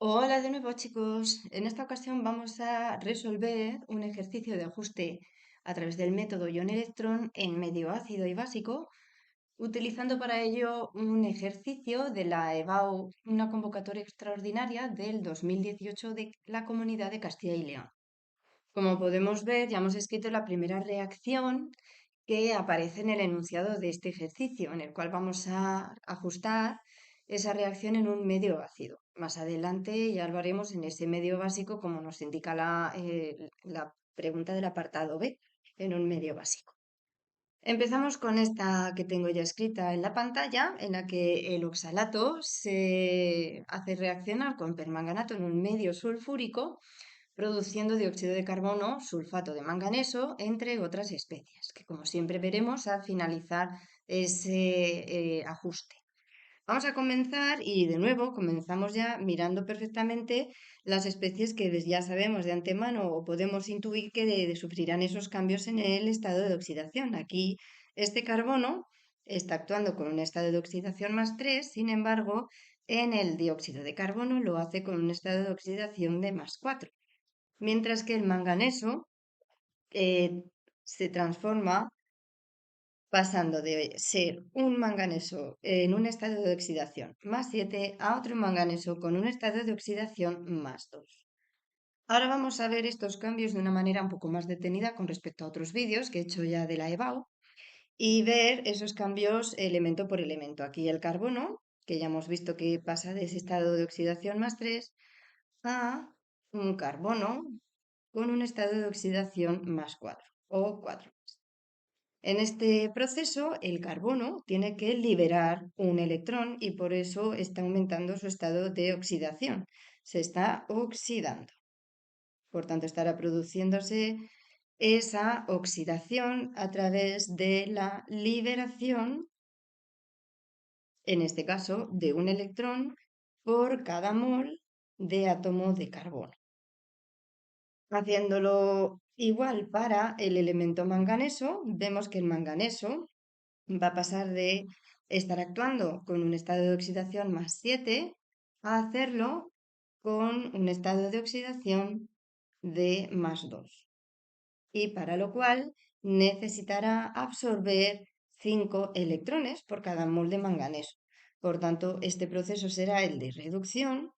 Hola de nuevo chicos. En esta ocasión vamos a resolver un ejercicio de ajuste a través del método ion-electrón en medio ácido y básico, utilizando para ello un ejercicio de la EBAU, una convocatoria extraordinaria del 2018 de la Comunidad de Castilla y León. Como podemos ver, ya hemos escrito la primera reacción que aparece en el enunciado de este ejercicio, en el cual vamos a ajustar esa reacción en un medio ácido. Más adelante ya lo haremos en ese medio básico, como nos indica la pregunta del apartado B, en un medio básico. Empezamos con esta que tengo ya escrita en la pantalla, en la que el oxalato se hace reaccionar con permanganato en un medio sulfúrico, produciendo dióxido de carbono, sulfato de manganeso, entre otras especies, que como siempre veremos al finalizar ese ajuste. Vamos a comenzar y de nuevo comenzamos ya mirando perfectamente las especies que ya sabemos de antemano o podemos intuir que sufrirán esos cambios en el estado de oxidación. Aquí este carbono está actuando con un estado de oxidación +3, sin embargo, en el dióxido de carbono lo hace con un estado de oxidación de +4, mientras que el manganeso se transforma pasando de ser un manganeso en un estado de oxidación +7 a otro manganeso con un estado de oxidación +2. Ahora vamos a ver estos cambios de una manera un poco más detenida con respecto a otros vídeos que he hecho ya de la EBAU y ver esos cambios elemento por elemento. Aquí el carbono, que ya hemos visto que pasa de ese estado de oxidación +3 a un carbono con un estado de oxidación +4 o 4. En este proceso, el carbono tiene que liberar un electrón y por eso está aumentando su estado de oxidación. Se está oxidando. Por tanto, estará produciéndose esa oxidación a través de la liberación, en este caso, de un electrón por cada mol de átomo de carbono. Haciéndolo igual para el elemento manganeso, vemos que el manganeso va a pasar de estar actuando con un estado de oxidación +7 a hacerlo con un estado de oxidación de +2. Y para lo cual necesitará absorber 5 electrones por cada mol de manganeso. Por tanto, este proceso será el de reducción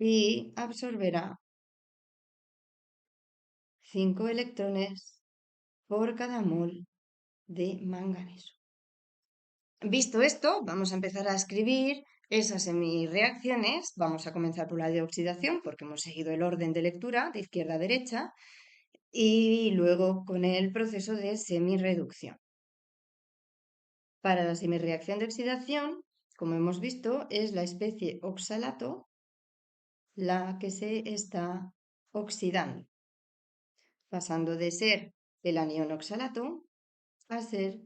y absorberá 5 electrones por cada mol de manganeso. Visto esto, vamos a empezar a escribir esas semireacciones. Vamos a comenzar por la de oxidación, porque hemos seguido el orden de lectura de izquierda a derecha, y luego con el proceso de semirreducción. Para la semirreacción de oxidación, como hemos visto, es la especie oxalato la que se está oxidando, pasando de ser el anión oxalato a ser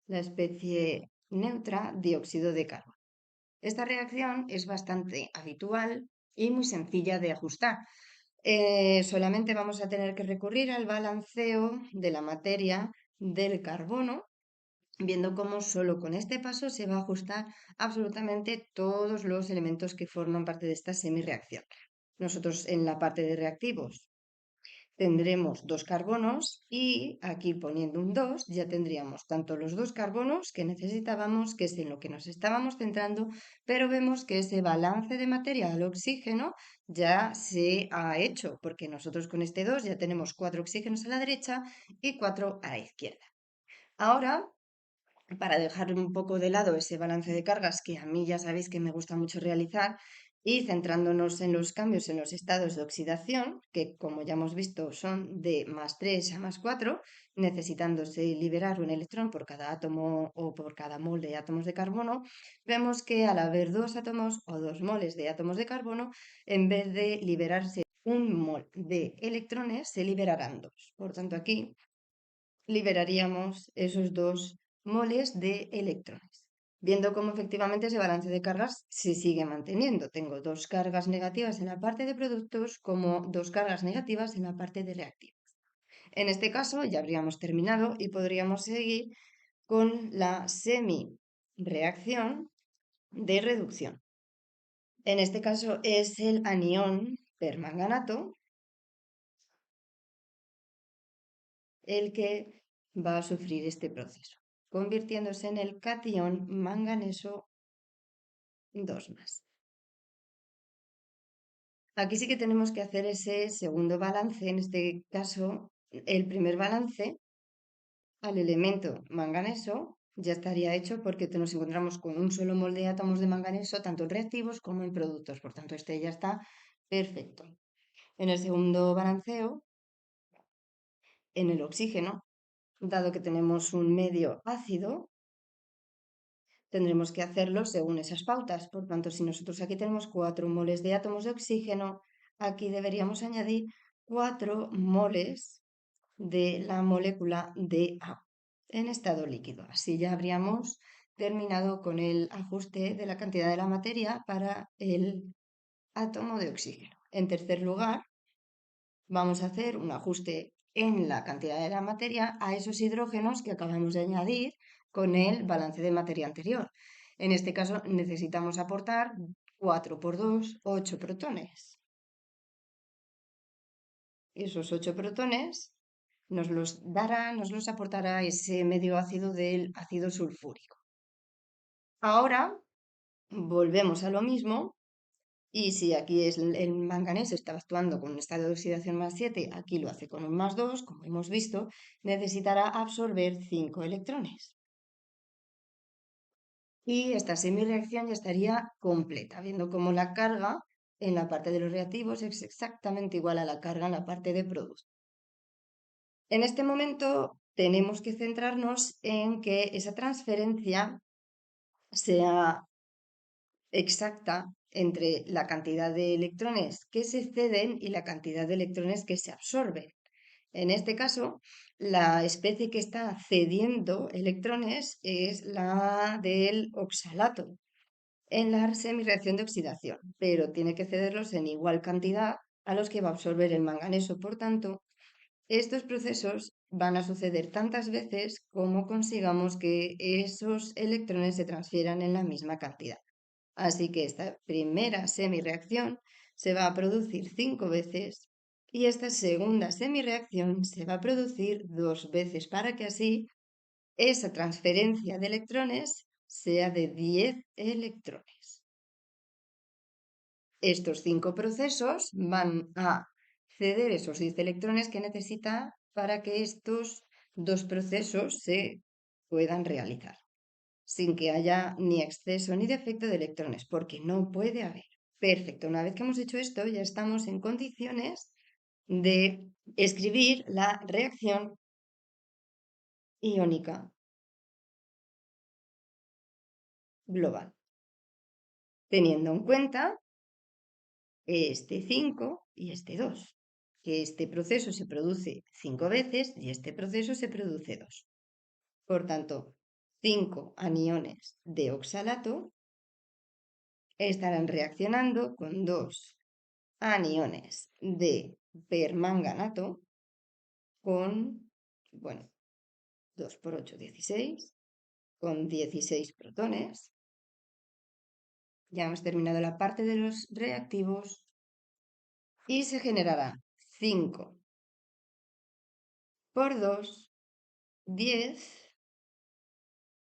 la especie neutra dióxido de carbono. Esta reacción es bastante habitual y muy sencilla de ajustar. Solamente vamos a tener que recurrir al balanceo de la materia del carbono, viendo cómo solo con este paso se va a ajustar absolutamente todos los elementos que forman parte de esta semirreacción. Nosotros en la parte de reactivos tendremos 2 carbonos y aquí poniendo un 2 ya tendríamos tanto los 2 carbonos que necesitábamos, que es en lo que nos estábamos centrando, pero vemos que ese balance de materia al oxígeno ya se ha hecho, porque nosotros con este 2 ya tenemos 4 oxígenos a la derecha y 4 a la izquierda. Ahora, para dejar un poco de lado ese balance de cargas que a mí ya sabéis que me gusta mucho realizar y centrándonos en los cambios en los estados de oxidación, que como ya hemos visto son de +3 a +4, necesitándose liberar un electrón por cada átomo o por cada mol de átomos de carbono, vemos que al haber 2 átomos o 2 moles de átomos de carbono, en vez de liberarse un mol de electrones, se liberarán 2. Por tanto, aquí liberaríamos esos 2 moles de electrones. Viendo cómo efectivamente ese balance de cargas se sigue manteniendo. Tengo 2 cargas negativas en la parte de productos como 2 cargas negativas en la parte de reactivos. En este caso ya habríamos terminado y podríamos seguir con la semi-reacción de reducción. En este caso es el anión permanganato el que va a sufrir este proceso, convirtiéndose en el catión manganeso 2 más. Aquí sí que tenemos que hacer ese segundo balance, en este caso el primer balance al elemento manganeso ya estaría hecho porque nos encontramos con un solo molde de átomos de manganeso, tanto en reactivos como en productos. Por tanto, este ya está perfecto. En el segundo balanceo, en el oxígeno, dado que tenemos un medio ácido, tendremos que hacerlo según esas pautas. Por tanto, si nosotros aquí tenemos 4 moles de átomos de oxígeno, aquí deberíamos añadir 4 moles de la molécula de agua en estado líquido. Así ya habríamos terminado con el ajuste de la cantidad de la materia para el átomo de oxígeno. En tercer lugar, vamos a hacer un ajuste en la cantidad de la materia a esos hidrógenos que acabamos de añadir con el balance de materia anterior. En este caso necesitamos aportar 4 por 2, 8 protones. Esos 8 protones nos los aportará ese medio ácido del ácido sulfúrico. Ahora volvemos a lo mismo y si aquí es el manganeso estaba actuando con un estado de oxidación +7, aquí lo hace con un +2, como hemos visto, necesitará absorber 5 electrones. Y esta semireacción ya estaría completa, viendo cómo la carga en la parte de los reactivos es exactamente igual a la carga en la parte de producto. En este momento tenemos que centrarnos en que esa transferencia sea exacta entre la cantidad de electrones que se ceden y la cantidad de electrones que se absorben. En este caso, la especie que está cediendo electrones es la del oxalato en la semireacción de oxidación, pero tiene que cederlos en igual cantidad a los que va a absorber el manganeso. Por tanto, estos procesos van a suceder tantas veces como consigamos que esos electrones se transfieran en la misma cantidad. Así que esta primera semireacción se va a producir 5 veces y esta segunda semireacción se va a producir 2 veces para que así esa transferencia de electrones sea de 10 electrones. Estos 5 procesos van a ceder esos 10 electrones que necesita para que estos 2 procesos se puedan realizar, sin que haya ni exceso ni defecto de electrones, porque no puede haber. Perfecto, una vez que hemos hecho esto, ya estamos en condiciones de escribir la reacción iónica global, teniendo en cuenta este 5 y este 2, que este proceso se produce 5 veces y este proceso se produce 2. Por tanto, 5 aniones de oxalato estarán reaccionando con 2 aniones de permanganato con, bueno, 2 por 8, 16, con 16 protones. Ya hemos terminado la parte de los reactivos y se generará 5 por 2, 10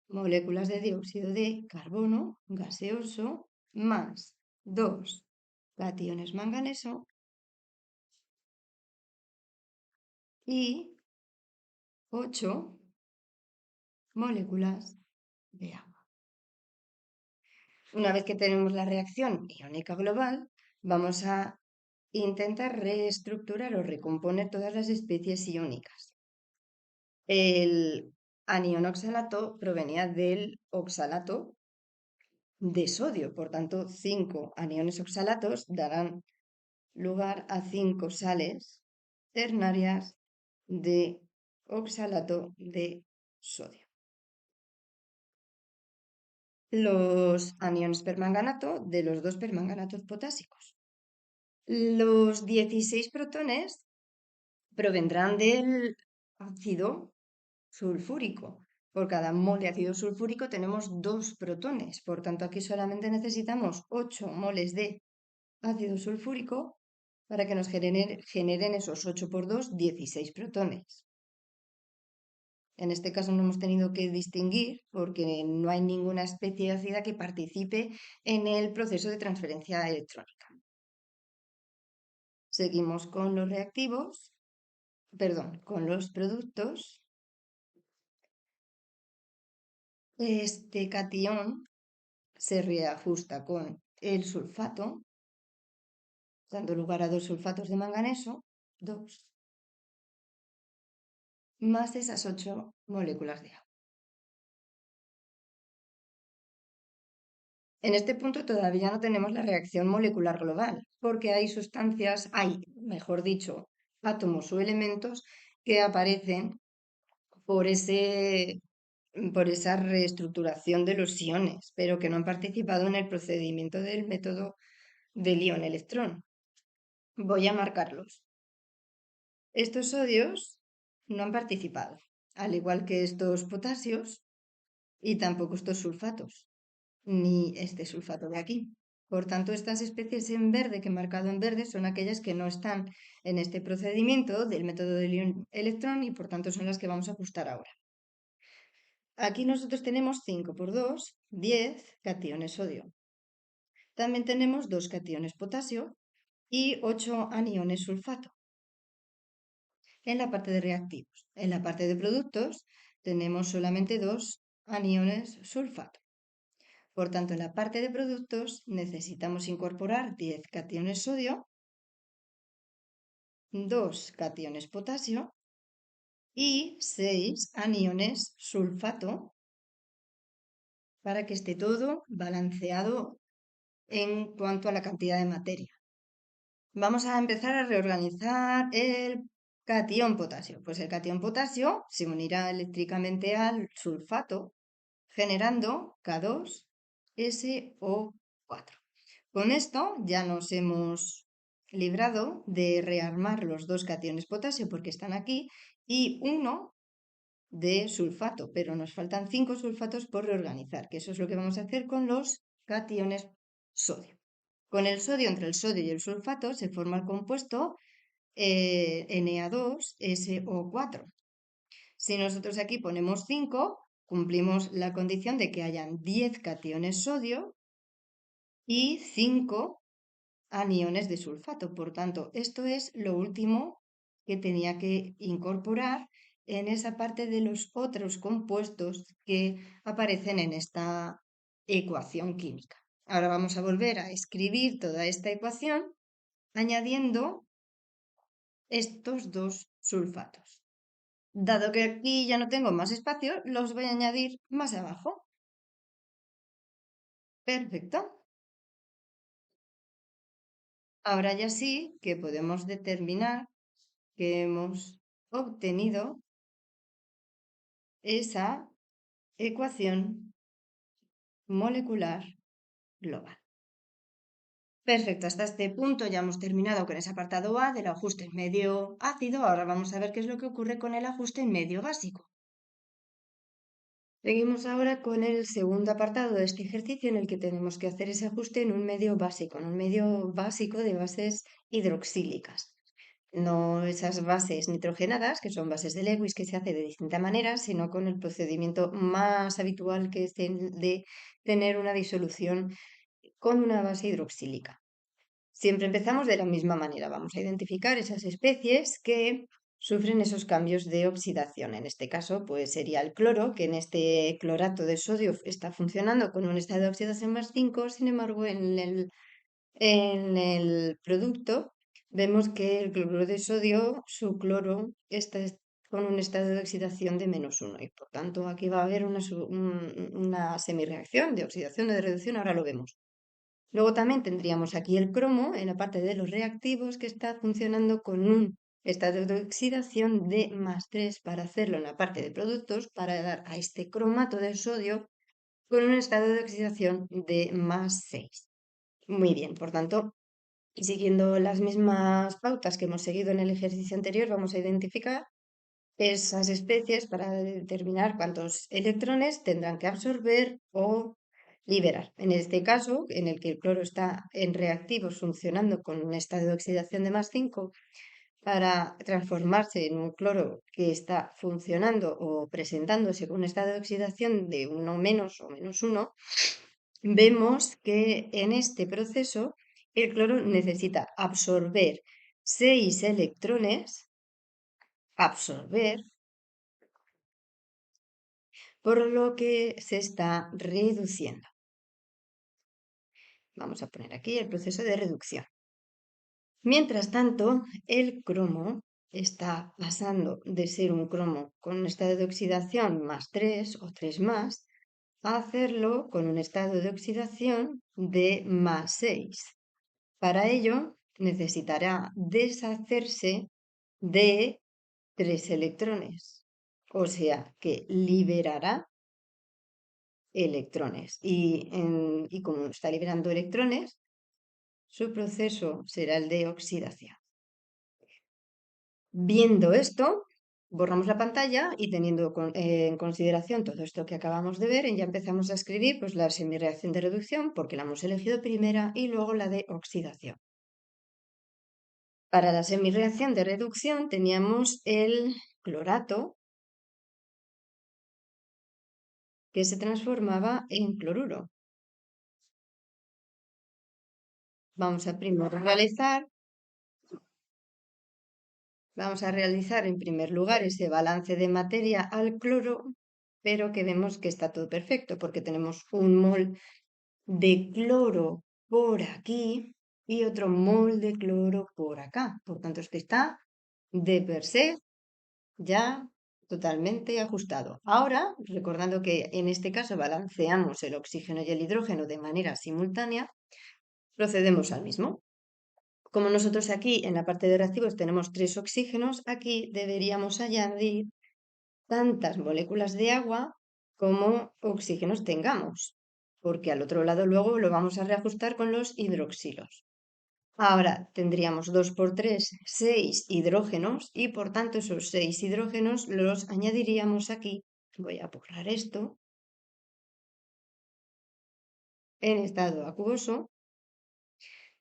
moléculas de dióxido de carbono gaseoso más 2 cationes manganeso y 8 moléculas de agua. Una vez que tenemos la reacción iónica global, vamos a intentar reestructurar o recomponer todas las especies iónicas. El anión oxalato provenía del oxalato de sodio, por tanto, 5 aniones oxalatos darán lugar a 5 sales ternarias de oxalato de sodio. Los aniones permanganato de los 2 permanganatos potásicos. Los 16 protones provendrán del ácido sulfúrico, Por cada mol de ácido sulfúrico tenemos 2 protones. Por tanto, aquí solamente necesitamos 8 moles de ácido sulfúrico para que nos generen esos 8 por 2, 16 protones. En este caso no hemos tenido que distinguir porque no hay ninguna especie de ácida que participe en el proceso de transferencia electrónica. Seguimos con los reactivos, perdón, con los productos. Este catión se reajusta con el sulfato, dando lugar a 2 sulfatos de manganeso, 2, más esas 8 moléculas de agua. En este punto todavía no tenemos la reacción molecular global, porque hay sustancias, mejor dicho, átomos o elementos que aparecen por por esa reestructuración de los iones, pero que no han participado en el procedimiento del método del ion-electrón. Voy a marcarlos. Estos sodios no han participado, al igual que estos potasios y tampoco estos sulfatos, ni este sulfato de aquí. Por tanto, estas especies en verde, que he marcado en verde, son aquellas que no están en este procedimiento del método del ion-electrón y por tanto son las que vamos a ajustar ahora. Aquí nosotros tenemos 5 por 2, 10 cationes sodio. También tenemos 2 cationes potasio y 8 aniones sulfato. En la parte de reactivos. En la parte de productos tenemos solamente 2 aniones sulfato. Por tanto, en la parte de productos necesitamos incorporar 10 cationes sodio, 2 cationes potasio y 6 aniones sulfato para que esté todo balanceado en cuanto a la cantidad de materia. Vamos a empezar a reorganizar el catión potasio. Pues el catión potasio se unirá eléctricamente al sulfato generando K2SO4. Con esto ya nos hemos librado de rearmar los 2 cationes potasio porque están aquí y uno de sulfato, pero nos faltan 5 sulfatos por reorganizar, que eso es lo que vamos a hacer con los cationes sodio. Con el sodio, entre el sodio y el sulfato, se forma el compuesto Na2SO4. Si nosotros aquí ponemos 5, cumplimos la condición de que hayan 10 cationes sodio y 5 aniones de sulfato. Por tanto, esto es lo último que tenía que incorporar en esa parte de los otros compuestos que aparecen en esta ecuación química. Ahora vamos a volver a escribir toda esta ecuación añadiendo estos 2 sulfatos. Dado que aquí ya no tengo más espacio, los voy a añadir más abajo. Perfecto. Ahora ya sí que podemos determinar que hemos obtenido esa ecuación molecular global. Perfecto, hasta este punto ya hemos terminado con ese apartado A del ajuste en medio ácido. Ahora vamos a ver qué es lo que ocurre con el ajuste en medio básico. Seguimos ahora con el segundo apartado de este ejercicio en el que tenemos que hacer ese ajuste en un medio básico, en un medio básico de bases hidroxílicas. No esas bases nitrogenadas, que son bases de Lewis, que se hace de distinta manera, sino con el procedimiento más habitual que es el de tener una disolución con una base hidroxílica. Siempre empezamos de la misma manera. Vamos a identificar esas especies que sufren esos cambios de oxidación. En este caso, pues sería el cloro, que en este clorato de sodio está funcionando con un estado de oxidación más 5. Sin embargo, en el producto vemos que el cloruro de sodio, su cloro, está con un estado de oxidación de -1 y por tanto aquí va a haber una semirreacción de oxidación o de reducción, ahora lo vemos. Luego también tendríamos aquí el cromo en la parte de los reactivos que está funcionando con un estado de oxidación de +3 para hacerlo en la parte de productos para dar a este cromato del sodio con un estado de oxidación de +6. Muy bien, por tanto, siguiendo las mismas pautas que hemos seguido en el ejercicio anterior, vamos a identificar esas especies para determinar cuántos electrones tendrán que absorber o liberar. En este caso, en el que el cloro está en reactivos funcionando con un estado de oxidación de +5, para transformarse en un cloro que está funcionando o presentándose con un estado de oxidación de 1 menos o -1, vemos que en este proceso el cloro necesita absorber 6 electrones, absorber, por lo que se está reduciendo. Vamos a poner aquí el proceso de reducción. Mientras tanto, el cromo está pasando de ser un cromo con un estado de oxidación +3 o 3 más a hacerlo con un estado de oxidación de +6. Para ello, necesitará deshacerse de 3 electrones, o sea que liberará electrones. Y como está liberando electrones, su proceso será el de oxidación. Viendo esto, borramos la pantalla y teniendo en consideración todo esto que acabamos de ver, ya empezamos a escribir pues, la semirreacción de reducción, porque la hemos elegido primera, y luego la de oxidación. Para la semirreacción de reducción teníamos el clorato, que se transformaba en cloruro. Vamos a primero realizar en primer lugar ese balance de materia al cloro, pero que vemos que está todo perfecto porque tenemos un mol de cloro por aquí y otro mol de cloro por acá. Por tanto, este está de per se ya totalmente ajustado. Ahora, recordando que en este caso balanceamos el oxígeno y el hidrógeno de manera simultánea, procedemos al mismo. Como nosotros aquí en la parte de reactivos tenemos 3 oxígenos, aquí deberíamos añadir tantas moléculas de agua como oxígenos tengamos, porque al otro lado luego lo vamos a reajustar con los hidroxilos. Ahora tendríamos 2 por 3, 6 hidrógenos y por tanto esos 6 hidrógenos los añadiríamos aquí. Voy a borrar esto en estado acuoso,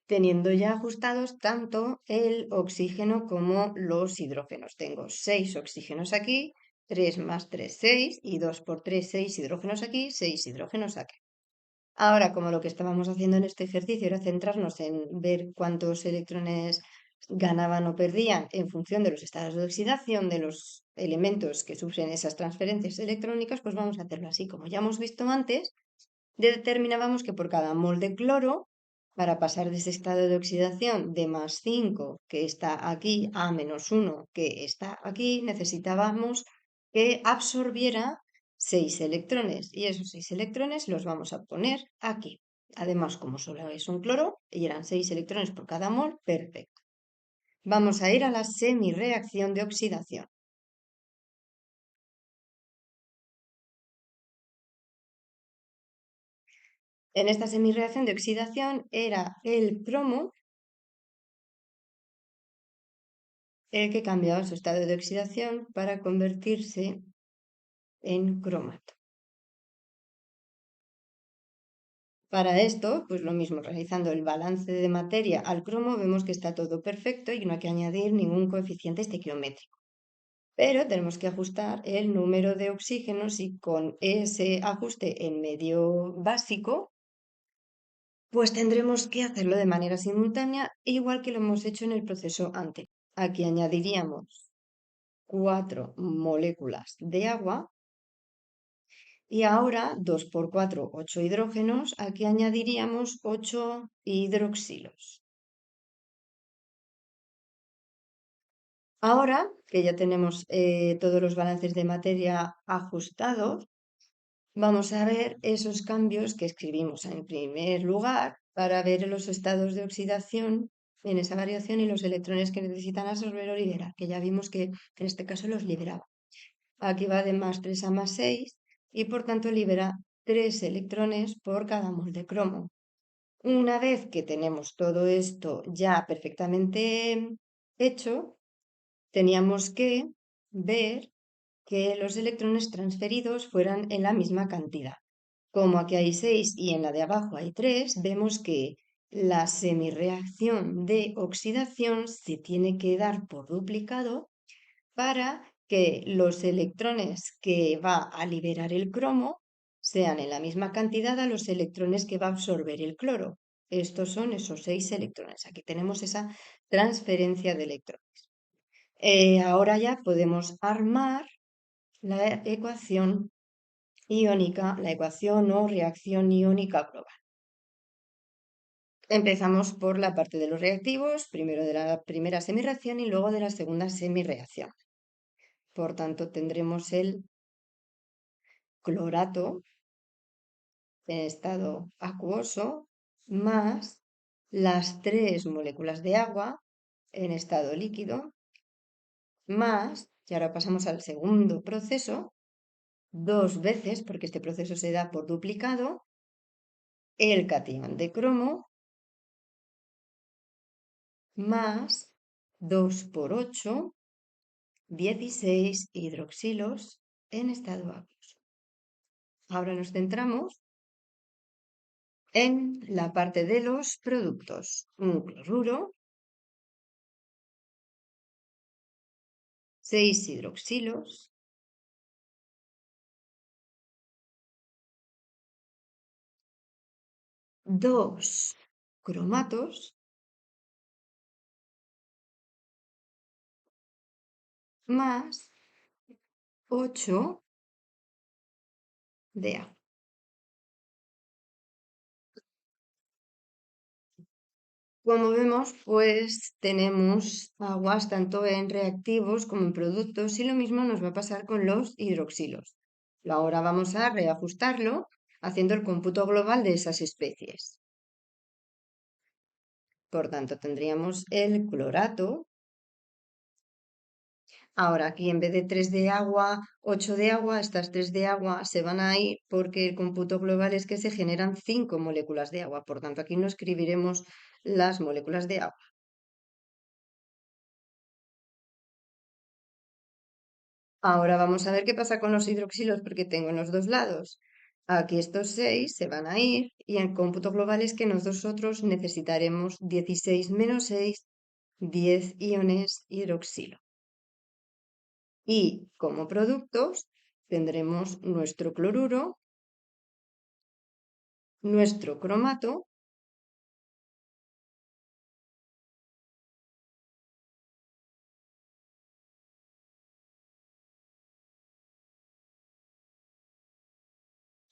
teniendo ya ajustados tanto el oxígeno como los hidrógenos. Tengo 6 oxígenos aquí, 3 más 3, 6, y 2 por 3, 6 hidrógenos aquí, 6 hidrógenos aquí. Ahora, como lo que estábamos haciendo en este ejercicio era centrarnos en ver cuántos electrones ganaban o perdían en función de los estados de oxidación de los elementos que sufren esas transferencias electrónicas, pues vamos a hacerlo así. Como ya hemos visto antes, determinábamos que por cada mol de cloro, para pasar de ese estado de oxidación de +5, que está aquí, a -1, que está aquí, necesitábamos que absorbiera 6 electrones. Y esos 6 electrones los vamos a poner aquí. Además, como solo es un cloro y eran 6 electrones por cada mol, perfecto. Vamos a ir a la semirreacción de oxidación. En esta semirreacción de oxidación era el cromo el que cambiaba su estado de oxidación para convertirse en cromato. Para esto, pues lo mismo, realizando el balance de materia al cromo, vemos que está todo perfecto y no hay que añadir ningún coeficiente estequiométrico. Pero tenemos que ajustar el número de oxígenos y con ese ajuste en medio básico, pues tendremos que hacerlo de manera simultánea, igual que lo hemos hecho en el proceso anterior. Aquí añadiríamos 4 moléculas de agua. Y ahora, 2 por 4, 8 hidrógenos, aquí añadiríamos 8 hidroxilos. Ahora que ya tenemos todos los balances de materia ajustados, vamos a ver esos cambios que escribimos en primer lugar para ver los estados de oxidación en esa variación y los electrones que necesitan absorber o liberar, que ya vimos que en este caso los liberaba. Aquí va de +3 a +6 y por tanto libera 3 electrones por cada mol de cromo. Una vez que tenemos todo esto ya perfectamente hecho, teníamos que ver que los electrones transferidos fueran en la misma cantidad. Como aquí hay 6 y en la de abajo hay 3, vemos que la semirreacción de oxidación se tiene que dar por duplicado para que los electrones que va a liberar el cromo sean en la misma cantidad a los electrones que va a absorber el cloro. Estos son esos 6 electrones. Aquí tenemos esa transferencia de electrones. Ahora ya podemos armar la ecuación iónica, la ecuación o reacción iónica global. Empezamos por la parte de los reactivos, primero de la primera semirreacción y luego de la segunda semirreacción. Por tanto, tendremos el clorato en estado acuoso más las 3 moléculas de agua en estado líquido más, y ahora pasamos al segundo proceso, 2 veces, porque este proceso se da por duplicado, el catión de cromo más 2 por 8, 16 hidroxilos en estado acuoso. Ahora nos centramos en la parte de los productos. Un cloruro, 6 hidroxilos, 2 cromatos, más 8 de agua. Como vemos, pues tenemos aguas tanto en reactivos como en productos y lo mismo nos va a pasar con los hidroxilos. Ahora vamos a reajustarlo haciendo el cómputo global de esas especies. Por tanto, tendríamos el clorato. Ahora aquí en vez de 3 de agua, 8 de agua, estas 3 de agua se van a ir porque el cómputo global es que se generan 5 moléculas de agua. Por tanto, aquí no escribiremos las moléculas de agua. Ahora vamos a ver qué pasa con los hidroxilos porque tengo en los dos lados. Aquí estos 6 se van a ir y el cómputo global es que nosotros necesitaremos 16 menos 6, 10 iones hidroxilo. Y como productos tendremos nuestro cloruro, nuestro cromato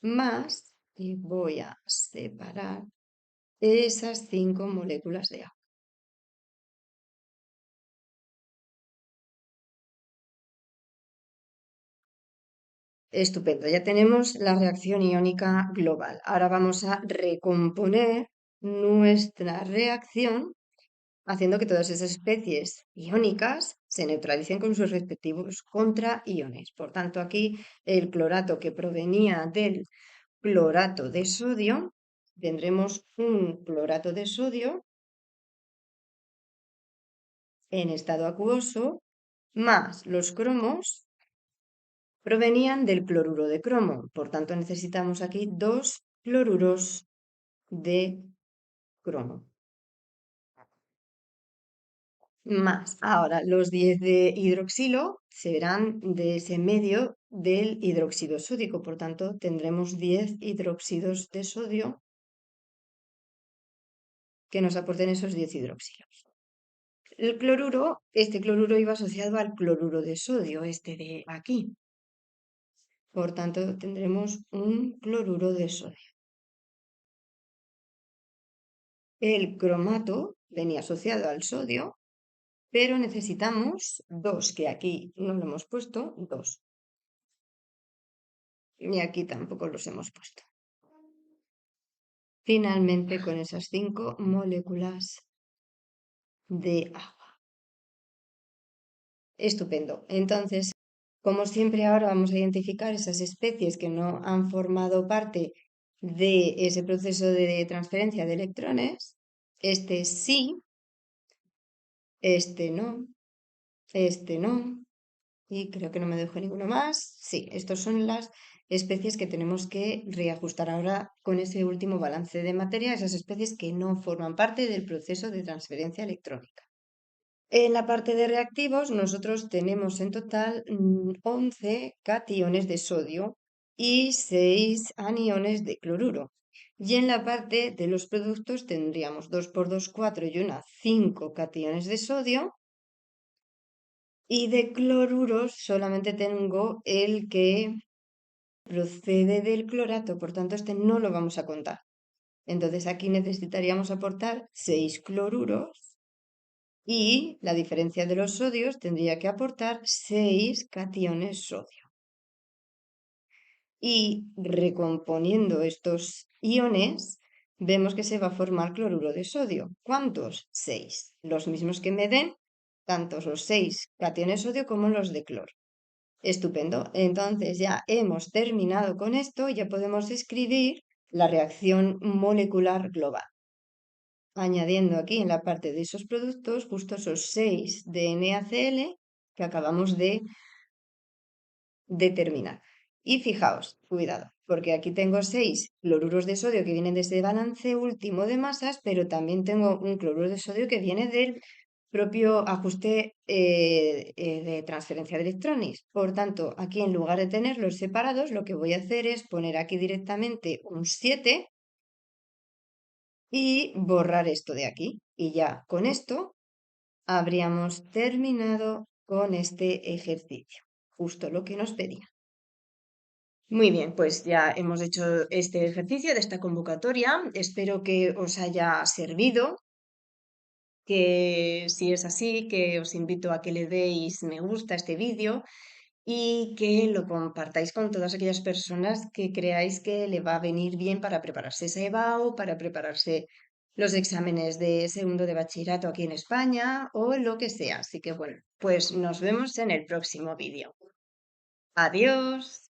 más, y voy a separar esas 5 moléculas de agua. Estupendo, ya tenemos la reacción iónica global. Ahora vamos a recomponer nuestra reacción haciendo que todas esas especies iónicas se neutralicen con sus respectivos contraiones. Por tanto, aquí el clorato que provenía del clorato de sodio, tendremos un clorato de sodio en estado acuoso más los cromos provenían del cloruro de cromo. Por tanto, necesitamos aquí 2 cloruros de cromo. Más. Ahora, los 10 de hidroxilo serán de ese medio del hidróxido sódico. Por tanto, tendremos 10 hidróxidos de sodio que nos aporten esos 10 hidróxilos. El cloruro, este cloruro iba asociado al cloruro de sodio, este de aquí. Por tanto, tendremos un cloruro de sodio. El cromato venía asociado al sodio, pero necesitamos 2, que aquí no lo hemos puesto, 2. Y aquí tampoco los hemos puesto. Finalmente, con esas 5 moléculas de agua. Estupendo. Entonces, como siempre, ahora vamos a identificar esas especies que no han formado parte de ese proceso de transferencia de electrones. Este sí, este no, este no, Y creo que no me dejo ninguno más. Sí, estas son las especies que tenemos que reajustar ahora con ese último balance de materia, esas especies que no forman parte del proceso de transferencia electrónica. En la parte de reactivos, nosotros tenemos en total 11 cationes de sodio y 6 aniones de cloruro. Y en la parte de los productos tendríamos 2 por 2 4 y una 5 cationes de sodio. Y de cloruros solamente tengo el que procede del clorato, por tanto este no lo vamos a contar. Entonces aquí necesitaríamos aportar 6 cloruros y la diferencia de los sodios tendría que aportar 6 cationes sodio. Y recomponiendo estos iones, vemos que se va a formar cloruro de sodio. ¿Cuántos? 6. Los mismos que me den tanto los 6 cationes sodio como los de cloro. Estupendo. Entonces ya hemos terminado con esto, ya podemos escribir la reacción molecular global, añadiendo aquí en la parte de esos productos justo esos 6 de NaCl que acabamos de determinar. Y fijaos, cuidado, porque aquí tengo 6 cloruros de sodio que vienen de ese balance último de masas, pero también tengo un cloruro de sodio que viene del propio ajuste de transferencia de electrones. Por tanto, aquí en lugar de tenerlos separados, lo que voy a hacer es poner aquí directamente un 7 y borrar esto de aquí. Y ya con esto habríamos terminado con este ejercicio, justo lo que nos pedía. Muy bien, pues ya hemos hecho este ejercicio de esta convocatoria. Espero que os haya servido, que si es así, que os invito a que le deis me gusta a este vídeo y que lo compartáis con todas aquellas personas que creáis que le va a venir bien para prepararse ese EBAU, para prepararse los exámenes de segundo de bachillerato aquí en España o lo que sea. Así que bueno, pues nos vemos en el próximo vídeo. Adiós.